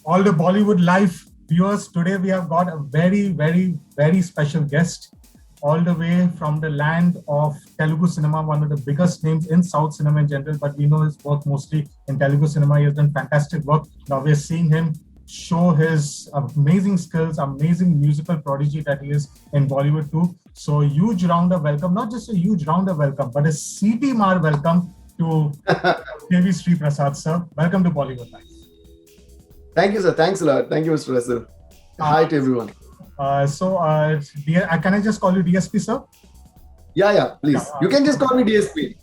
all the Bollywood Live viewers. Today we have got a very, very, very special guest, all the way from the land of Telugu cinema, one of the biggest names in South cinema in general, but we know his work mostly in Telugu cinema. He has done fantastic work. Now we're seeing him show his amazing skills, amazing musical prodigy that he is in Bollywood too. So huge round of welcome, not just a huge round of welcome, but a CT Mar welcome to Devi Sri Prasad, sir. Welcome to Bollywood Live. Thank you, sir. Thanks a lot. Thank you, Mr. Russell. Hi to everyone. Can I just call you DSP, sir? Yeah, please. You can just call me DSP.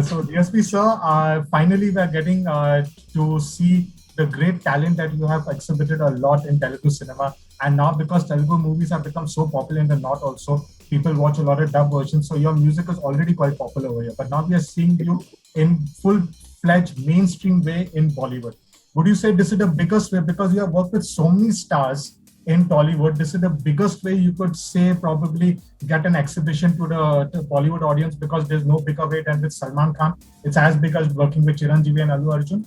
So DSP, sir, finally we are getting to see the great talent that you have exhibited a lot in Telugu cinema. And now because Telugu movies have become so popular in the north also, people watch a lot of dub versions. So your music is already quite popular over here. But now we are seeing you in full-fledged mainstream way in Bollywood. Would you say this is the biggest way, because you have worked with so many stars in Tollywood, this is the biggest way you could say probably get an exhibition to the Bollywood audience, because there's no bigger way than with Salman Khan. It's as big as working with Chiranjeevi and Allu Arjun.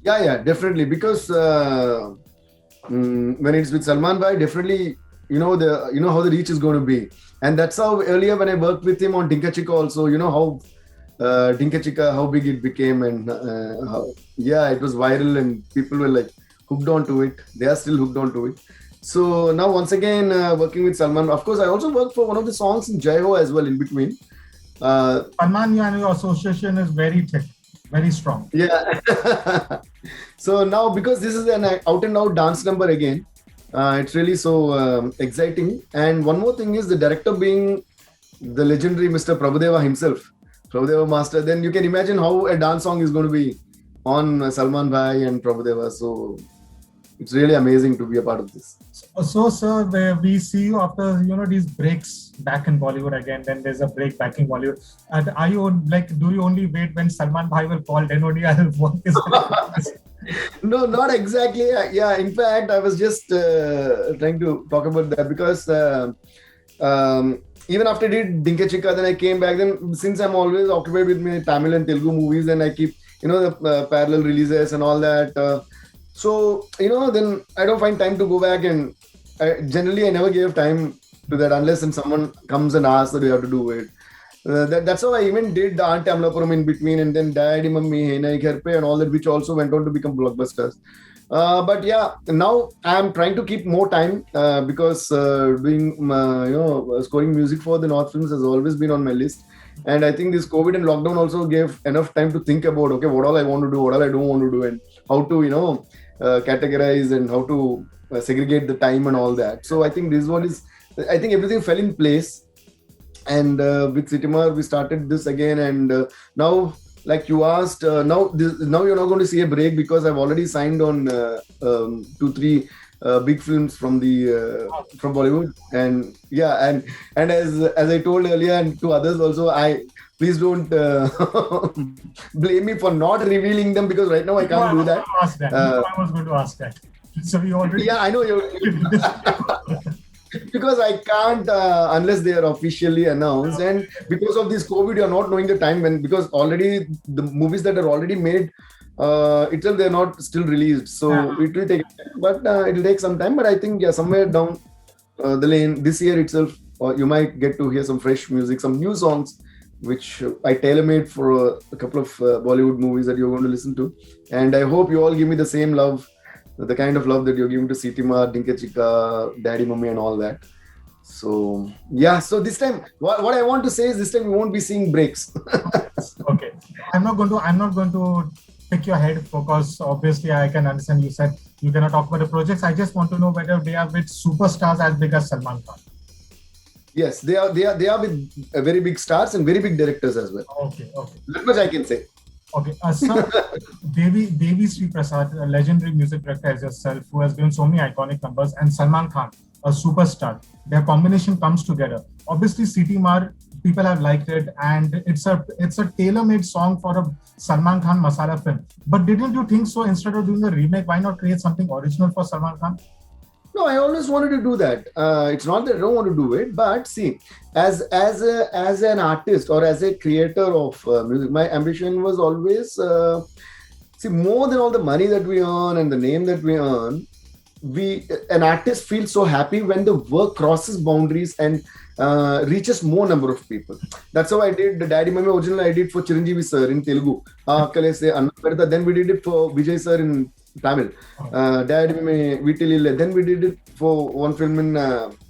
Yeah, definitely. Because when it's with Salman Bhai, definitely you know how the reach is going to be, and that's how earlier when I worked with him on Dinka Chika also, you know how Dinka Chika, how big it became, and it was viral and people were like hooked onto it. They are still hooked onto it. So now once again working with Salman. Of course, I also worked for one of the songs in Jai Ho as well in between. Salman, your association is very thick, very strong. Yeah. So now because this is an out and out dance number again, it's really so exciting. And one more thing is the director being the legendary Mr. Prabhudeva himself. Prabhudeva Master, then you can imagine how a dance song is going to be on Salman Bhai and Prabhudeva. So it's really amazing to be a part of this. So sir, we see you after these breaks back in Bollywood again. Then there's a break back in Bollywood. And are you do you only wait when Salman Bhai will call? Then only I'll work. No, not exactly. Yeah, in fact, I was just trying to talk about that because. Even after I did Dinka Chika, then I came back. Then since I'm always occupied with my Tamil and Telugu movies, then I keep the parallel releases and all that. Then I don't find time to go back, and generally I never gave time to that unless someone comes and asks that you have to do it. That's how I even did the Aunty Amlapuram in between, and then Daddy Mummy, Hey Nahi Ghar Pe, and all that, which also went on to become blockbusters. But yeah, now I'm trying to keep more time because doing scoring music for the North films has always been on my list. And I think this COVID and lockdown also gave enough time to think about, okay, what all I want to do, what all I don't want to do, and how to categorize and how to segregate the time and all that. So I think I think everything fell in place. And with Citimar, we started this again, and now. Like you asked, now you're not going to see a break because I've already signed on 2-3 big films from Bollywood, and as I told earlier and to others also, please don't blame me for not revealing them because right now I can't do that. I was going to ask that. So you already. Yeah, I know you. Because I can't unless they are officially announced, and because of this COVID, you're not knowing the time because already the movies that are already made itself they're not still released, so it will take time, but it'll take some time. But I think somewhere down the lane this year itself, you might get to hear some fresh music, some new songs, which I tailor-made for a couple of Bollywood movies that you're going to listen to, and I hope you all give me the same love. The kind of love that you're giving to Citimar, Dinka Chika, Daddy Mummy and all that. So yeah, so this time what I want to say is this time we won't be seeing breaks. Okay. I'm not going to pick your head because obviously I can understand you said you cannot talk about the projects. I just want to know whether they are with superstars as big as Salman Khan. Yes, they are with very big stars and very big directors as well. Okay. That much I can say. Okay, sir, Devi Sri Prasad, a legendary music director as yourself, who has given so many iconic numbers, and Salman Khan, a superstar. Their combination comes together. Obviously, CT Mar, people have liked it, and it's a tailor-made song for a Salman Khan masala film. But didn't you think so? Instead of doing a remake, why not create something original for Salman Khan? No, I always wanted to do that. It's not that I don't want to do it, but see, as an artist or as a creator of music, my ambition was always See, more than all the money that we earn and the name that we earn, an artist feels so happy when the work crosses boundaries and reaches more number of people. That's how I did the Daddy Mummy original. I did for Chiranjeevi sir in Telugu. Then we did it for Vijay sir in Tamil. Daddy Mummy Vittilille. Then we did it for one film in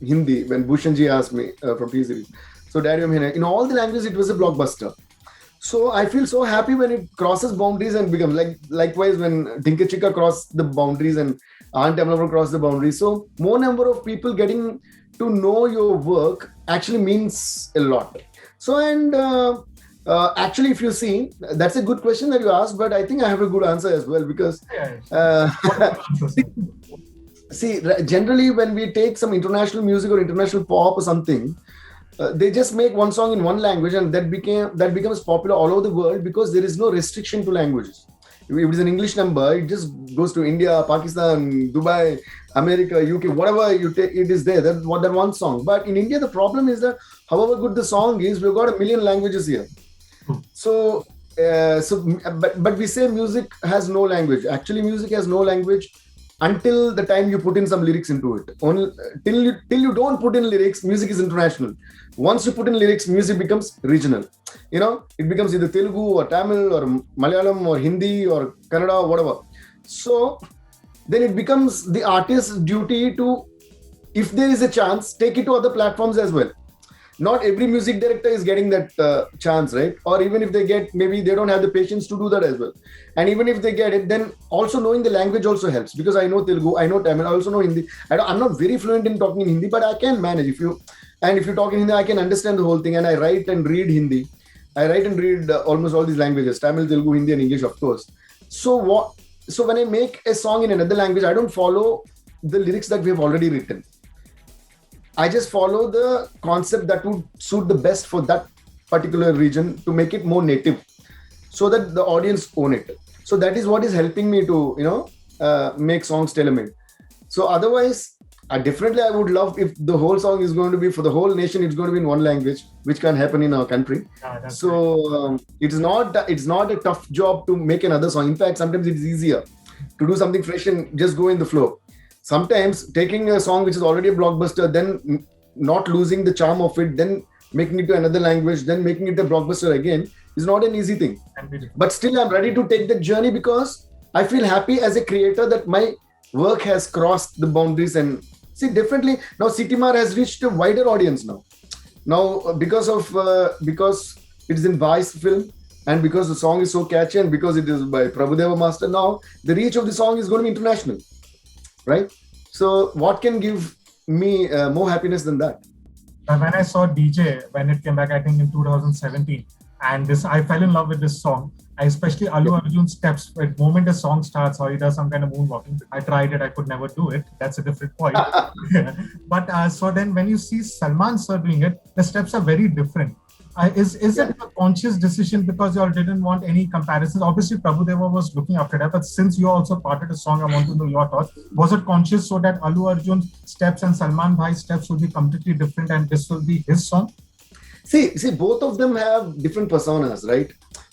Hindi when Bhushanji asked me from T series. So Daddy Mummy, in all the languages, it was a blockbuster. So I feel so happy when it crosses boundaries and becomes likewise when Dinka Chika crossed the boundaries and Aunt Amla crossed the boundaries. So more number of people getting to know your work actually means a lot. So and actually, if you see, that's a good question that you asked, but I think I have a good answer as well because see, generally when we take some international music or international pop or something. They just make one song in one language and that becomes popular all over the world because there is no restriction to languages. If it is an English number, it just goes to India, Pakistan, Dubai, America, UK, whatever you take, it is there. That's what that one song. But in India, the problem is that however good the song is, we've got a million languages here. So but we say music has no language. Actually, music has no language until the time you put in some lyrics into it. Only till you don't put in lyrics, music is international. Once you put in lyrics, music becomes regional. It becomes either Telugu or Tamil or Malayalam or Hindi or Kannada or whatever. So then it becomes the artist's duty to, if there is a chance, take it to other platforms as well. Not every music director is getting that chance, right? Or even if they get, maybe they don't have the patience to do that as well. And even if they get it, then also knowing the language also helps because I know Telugu, I know Tamil, I also know Hindi. I'm not very fluent in talking in Hindi, but I can manage. If you talk in Hindi, I can understand the whole thing. And I write and read Hindi. I write and read almost all these languages, Tamil, Telugu, Hindi, and English, of course. So when I make a song in another language, I don't follow the lyrics that we have already written. I just follow the concept that would suit the best for that particular region to make it more native so that the audience own it. So that is what is helping me to, make songs tailor-made. So otherwise, I would love if the whole song is going to be for the whole nation, it's going to be in one language, which can happen in our country. So it's not a tough job to make another song. In fact, sometimes it's easier to do something fresh and just go in the flow. Sometimes taking a song which is already a blockbuster, then not losing the charm of it, then making it to another language, then making it a blockbuster again is not an easy thing. But still, I'm ready to take that journey because I feel happy as a creator that my work has crossed the boundaries and see differently. Now, Sitimar has reached a wider audience now. Now, because it is in Vice film and because the song is so catchy and because it is by Prabhudeva Master, now the reach of the song is going to be international. Right? So what can give me more happiness than that? When I saw DJ, when it came back, I think in 2017, and I fell in love with this song. Especially Allu Arjun's steps. The moment a song starts, or he does some kind of moonwalking. I tried it, I could never do it. That's a different point. But so then when you see Salman sir doing it, the steps are very different. Is it a conscious decision because you all didn't want any comparisons? Obviously, Prabhudeva was looking after that, but since you also parted a song, I want to know your thoughts. Was it conscious so that Allu Arjun's steps and Salman Bhai's steps will be completely different and this will be his song? See, both of them have different personas, right?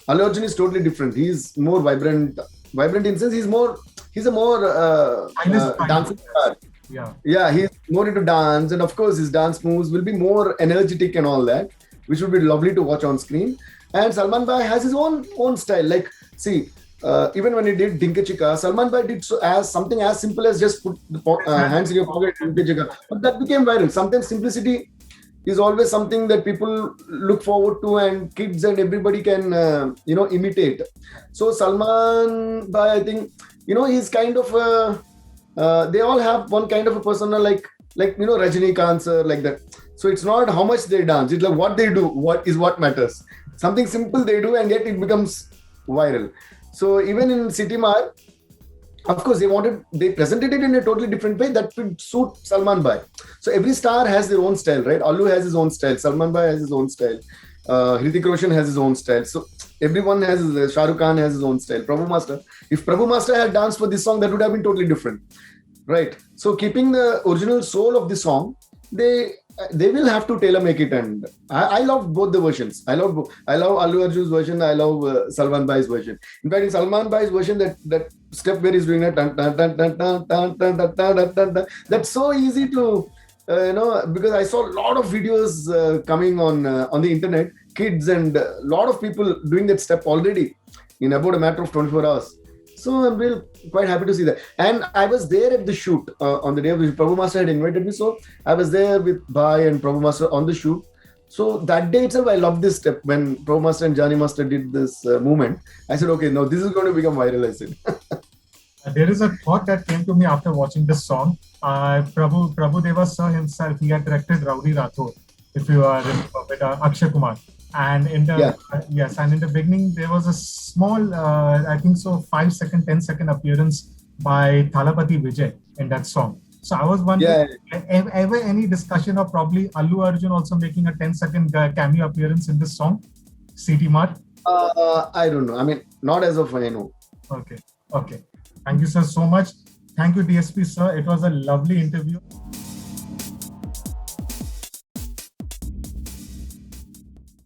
Allu Arjun is totally different. He's more vibrant in the sense he's a more dancing star. Yeah, he's more into dance, and of course his dance moves will be more energetic and all that, which would be lovely to watch on screen. And Salman Bhai has his own style. Like, see, even when he did Dinka Chika, Salman Bhai did something as simple as just put the hands in your pocket, Dinka Chika. But that became viral. Sometimes simplicity is always something that people look forward to and kids and everybody can, imitate. So Salman Bhai, I think, he's kind of, they all have one kind of a persona like Rajinikanth sir, like that. So it's not how much they dance, it's like what they do, what matters. Something simple they do and yet it becomes viral. So even in Sitimar, of course, they presented it in a totally different way that would suit Salman Bhai. So every star has their own style, right? Allu has his own style, Salman Bhai has his own style, Hrithik Roshan has his own style. So everyone has Shah Rukh Khan has his own style. Prabhu Master, if Prabhu Master had danced for this song, that would have been totally different, right? So keeping the original soul of the song, they they will have to tailor make it, and I love both the versions. I love Allu Arjun's version. I love Salman Bhai's version. In fact, in Salman Bhai's version, that step where he's doing that, that's so easy to because I saw a lot of videos coming on the internet, kids and a lot of people doing that step already in about a matter of 24 hours. So I'm really quite happy to see that. And I was there at the shoot on the day of the Prabhu Master had invited me. So I was there with Bhai and Prabhu Master on the shoot. So that day itself, I loved this step. When Prabhu Master and Johnny Master did this movement, I said, okay, now this is going to become viral, I said. There is a thought that came to me after watching this song. Prabhu Deva sir himself, he had directed Rowdy Rathore, if you are with Akshay Kumar. And in the and in the beginning there was a small, I think so, 5-second, 10-second appearance by Thalapathy Vijay in that song. So I was wondering, ever any discussion of probably Allu Arjun also making a 10-second cameo appearance in this song, CT Mart? I don't know. I mean, not as of I know. Okay. Thank you, sir, so much. Thank you, DSP, sir. It was a lovely interview.